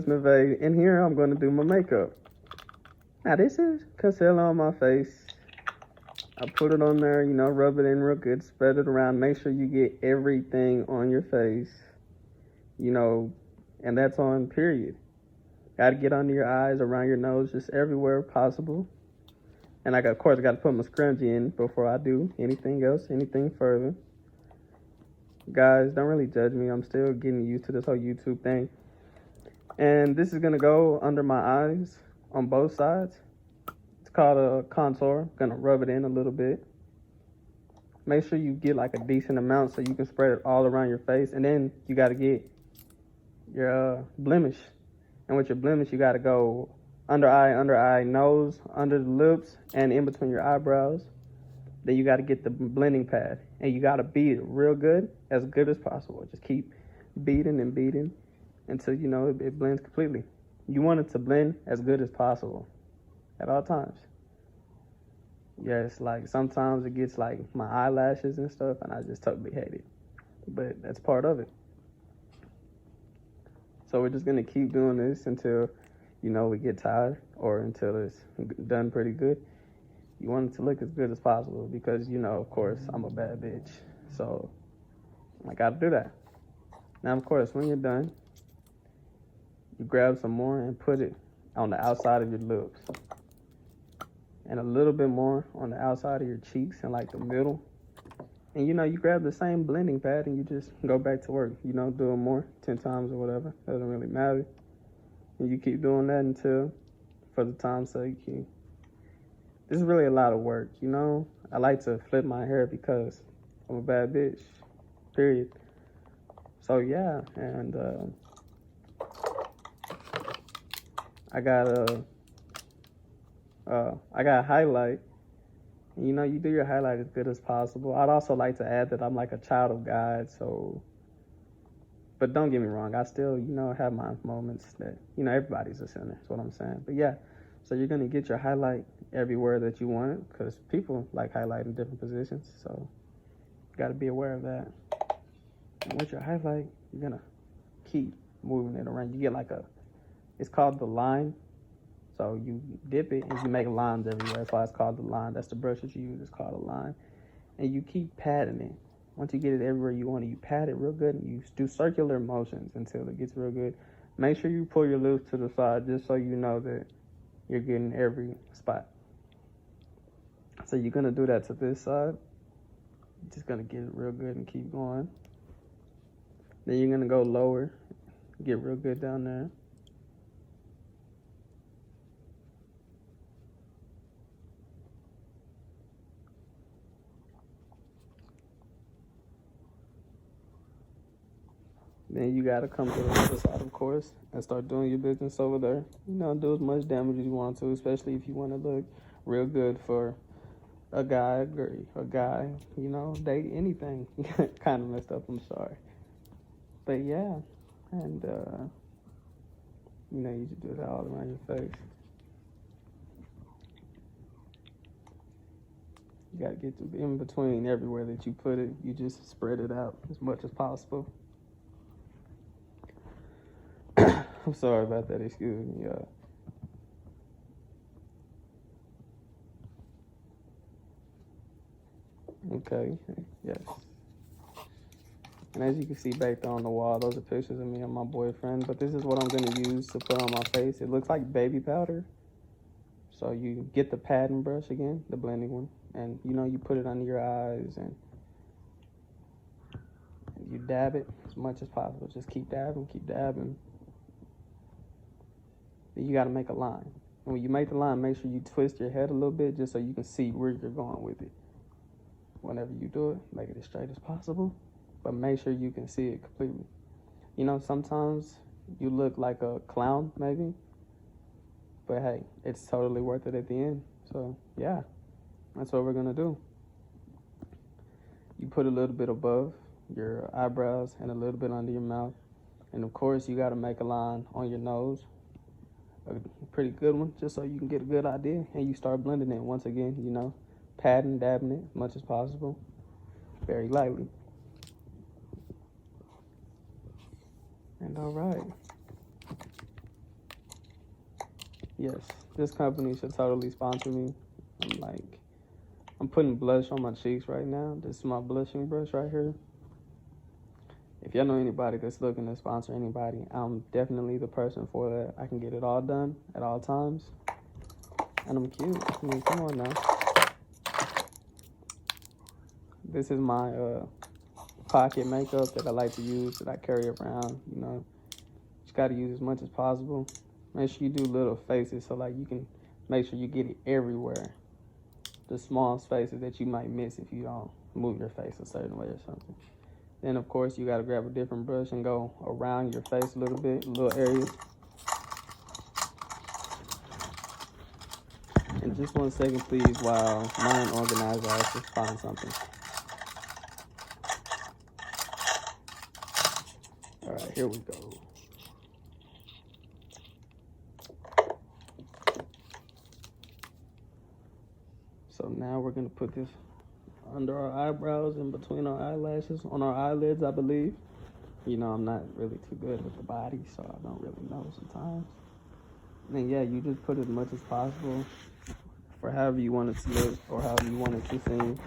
In here, I'm going to do my makeup. Now, this is concealer on my face. I put it on there, rub it in real good, spread it around. Make sure you get everything on your face, and that's on period. Got to get under your eyes, around your nose, just everywhere possible. And of course, I got to put my scrunchie in before I do anything else, anything further. Guys, don't really judge me. I'm still getting used to this whole YouTube thing. And this is going to go under my eyes on both sides. It's called a contour. I'm going to rub it in a little bit. Make sure you get like a decent amount so you can spread it all around your face. And then you got to get your blemish. And with your blemish, you got to go under eye, nose, under the lips, and in between your eyebrows. Then you got to get the blending pad. And you got to beat it real good as possible. Just keep beating and beating until it blends completely. You want it to blend as good as possible at all times. Yes, like sometimes it gets like my eyelashes and stuff, and I just totally hate it. But that's part of it. So we're just going to keep doing this until, we get tired or until it's done pretty good. You want it to look as good as possible because, of course, I'm a bad bitch. So I got to do that. Now, of course, when you're done, you grab some more and put it on the outside of your lips. And a little bit more on the outside of your cheeks and like the middle. And you grab the same blending pad and you just go back to work. Do it more, 10 times or whatever. Doesn't really matter. And you keep doing that until, for the time's sake, this is really a lot of work, I like to flip my hair because I'm a bad bitch, period. So yeah, and I got a highlight. You do your highlight as good as possible. I'd also like to add that I'm like a child of God, so. But don't get me wrong, I still, have my moments that, everybody's a sinner. That's what I'm saying. But yeah, so you're gonna get your highlight everywhere that you want it, because people like highlight in different positions. So you got to be aware of that. And with your highlight, you're gonna keep moving it around. You get it's called the line. So you dip it and you make lines everywhere. That's why it's called the line. That's the brush that you use. It's called a line. And you keep patting it. Once you get it everywhere you want it, you pat it real good and you do circular motions until it gets real good. Make sure you pull your lips to the side just so you know that you're getting every spot. So you're going to do that to this side. You're just going to get it real good and keep going. Then you're going to go lower. Get real good down there. Then you got to come to the other side, of course, and start doing your business over there. Do as much damage as you want to, especially if you want to look real good for a guy, date, anything. Kind of messed up, I'm sorry. But yeah, and, you just do that all around your face. You got to get in between everywhere that you put it. You just spread it out as much as possible. I'm sorry about that, excuse me. Okay, yes. And as you can see back there on the wall, those are pictures of me and my boyfriend. But this is what I'm going to use to put on my face. It looks like baby powder. So you get the padding brush again, the blending one. And, you put it under your eyes and you dab it as much as possible. Just keep dabbing, keep dabbing. Then you got to make a line. And when you make the line, make sure you twist your head a little bit just so you can see where you're going with it. Whenever you do it, make it as straight as possible. But make sure you can see it completely. Sometimes you look like a clown, maybe. But hey, it's totally worth it at the end. So, yeah, that's what we're going to do. You put a little bit above your eyebrows and a little bit under your mouth. And, of course, you got to make a line on your nose. A pretty good one, just so you can get a good idea. And you start blending it once again, patting, dabbing it as much as possible. Very lightly. And all right. Yes, this company should totally sponsor me. I'm putting blush on my cheeks right now. This is my blushing brush right here. If y'all know anybody that's looking to sponsor anybody, I'm definitely the person for that. I can get it all done at all times. And I'm cute. I mean, come on now. This is my pocket makeup that I like to use, that I carry around. You know, just got to use as much as possible. Make sure you do little faces so like you can make sure you get it everywhere. The small spaces that you might miss if you don't move your face a certain way or something. Then of course you got to grab a different brush and go around your face a little bit, little areas. And just 1 second please while mine organizer has to find something. All right, here we go. So now we're gonna put this under our eyebrows, in between our eyelashes, on our eyelids, I believe. You know, I'm not really too good with the body, so I don't really know sometimes. And then yeah, you just put as much as possible for however you want it to look or however you want it to seem.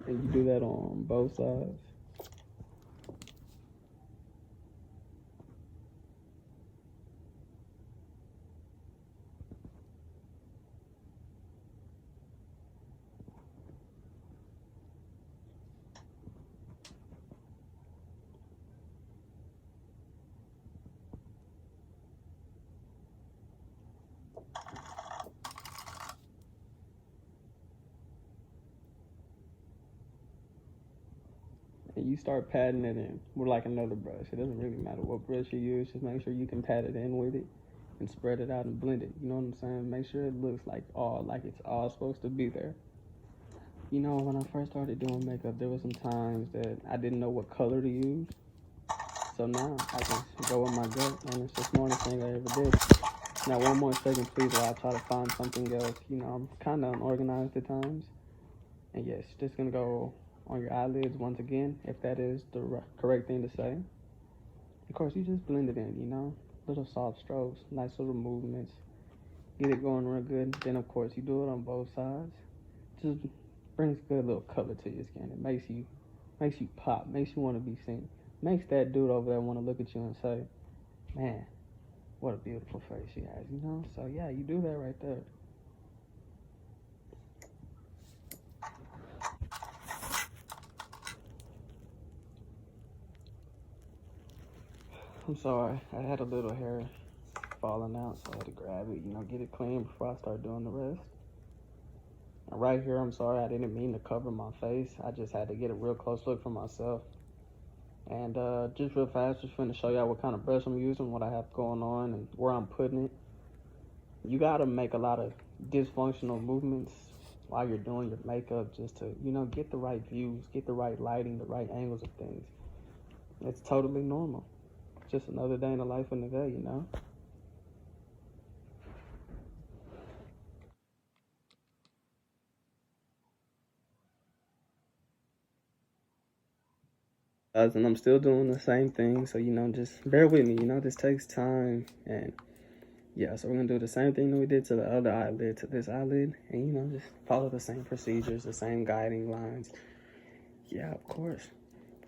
And you do that on both sides. And you start patting it in with like another brush. It doesn't really matter what brush you use. Just make sure you can pat it in with it and spread it out and blend it. You know what I'm saying? Make sure it looks like it's all supposed to be there. You know, when I first started doing makeup, there were some times that I didn't know what color to use. So now I just go with my gut, and it's the smartest thing I ever did. Now, 1 more second, please, while I try to find something else. You know, I'm kind of unorganized at times. And yes, just gonna go on your eyelids once again, if that is the correct thing to say. Of course, you just blend it in, you know, little soft strokes, nice little movements, get it going real good. Then, of course, you do it on both sides. Just brings good little color to your skin. It makes you pop, makes you want to be seen, makes that dude over there want to look at you and say, man, what a beautiful face she has, you know? So yeah, you do that right there. I'm sorry, I had a little hair falling out, so I had to grab it, you know, get it clean before I start doing the rest. And right here, I'm sorry, I didn't mean to cover my face. I just had to get a real close look for myself. And just real fast, just finna show y'all what kind of brush I'm using, what I have going on, and where I'm putting it. You gotta make a lot of dysfunctional movements while you're doing your makeup just to, you know, get the right views, get the right lighting, the right angles of things. It's totally normal. Just another day in the life of Nigga, you know? And I'm still doing the same thing, so, you know, just bear with me, you know, this takes time. And yeah, so we're gonna do the same thing that we did to the other eyelid, to this eyelid, and, you know, just follow the same procedures, the same guiding lines. Yeah, of course.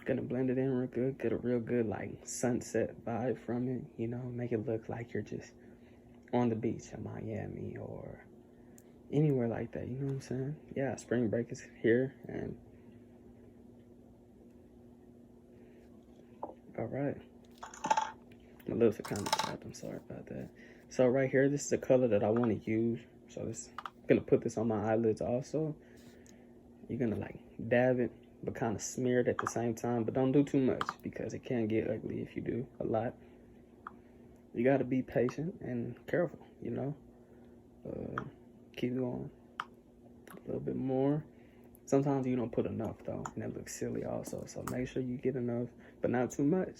Gonna blend it in real good, get a real good, like, sunset vibe from it, you know, make it look like you're just on the beach in Miami or anywhere like that, you know what I'm saying? Yeah, spring break is here, and all right. My lips are kind of chapped, I'm sorry about that. So right here, this is the color that I want to use. So I'm gonna put this on my eyelids also. You're gonna like dab it, but kind of smear it at the same time, but don't do too much because it can get ugly if you do a lot. You gotta be patient and careful, you know? Keep going. A little bit more. Sometimes you don't put enough though, and it looks silly also. So make sure you get enough, but not too much,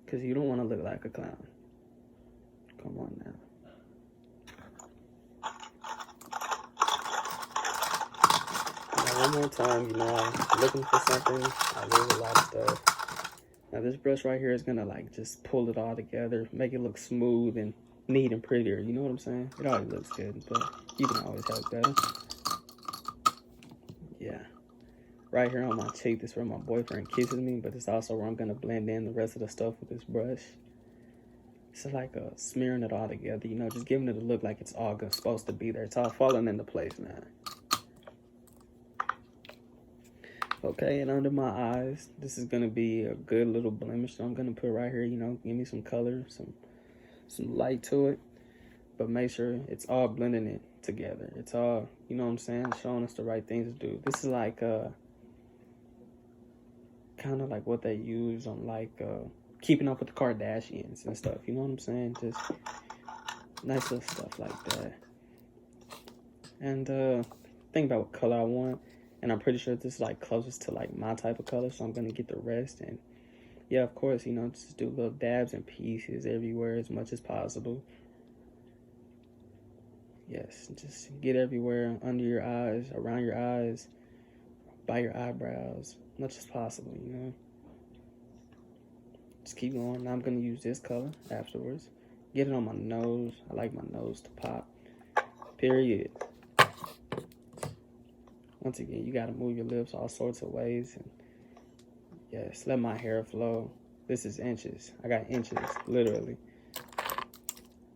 because you don't want to look like a clown. Come on now. Now, one more time, you know, I'm looking for something. I lose a lot of stuff. Now this brush right here is gonna like just pull it all together, make it look smooth and neat and prettier. You know what I'm saying? It always looks good, but you can always have better. Yeah. Right here on my cheek, this is where my boyfriend kisses me, but it's also where I'm gonna blend in the rest of the stuff with this brush. It's like smearing it all together, you know, just giving it a look like it's all supposed to be there. It's all falling into place now. Okay, and under my eyes, this is gonna be a good little blemish. So I'm gonna put right here, you know, give me some color, some light to it, but make sure it's all blending it together. It's all, you know what I'm saying, showing us the right things to do. This is like kind of like what they use on like Keeping Up with the Kardashians and stuff. You know what I'm saying? Just nice little stuff like that. And think about what color I want. And I'm pretty sure this is like closest to like my type of color, so I'm gonna get the rest. And yeah, of course, you know, just do little dabs and pieces everywhere as much as possible. Yes, just get everywhere, under your eyes, around your eyes, by your eyebrows, as much as possible, you know. Just keep going. Now I'm gonna use this color afterwards. Get it on my nose. I like my nose to pop. Period. Once again, you gotta move your lips all sorts of ways. And yes, let my hair flow. This is inches. I got inches, literally.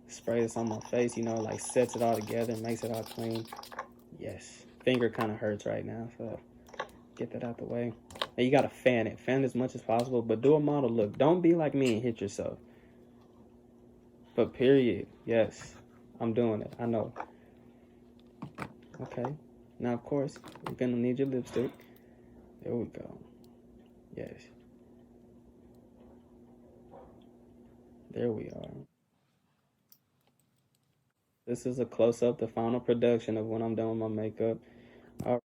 Spray this on my face, you know, like sets it all together, makes it all clean. Yes. Finger kind of hurts right now, so get that out the way. And you gotta fan it. Fan it as much as possible, but do a model look. Don't be like me and hit yourself. But period. Yes. I'm doing it. I know. Okay. Now, of course, you're gonna need your lipstick. There we go. Yes. There we are. This is a close-up, the final production of when I'm done with my makeup. All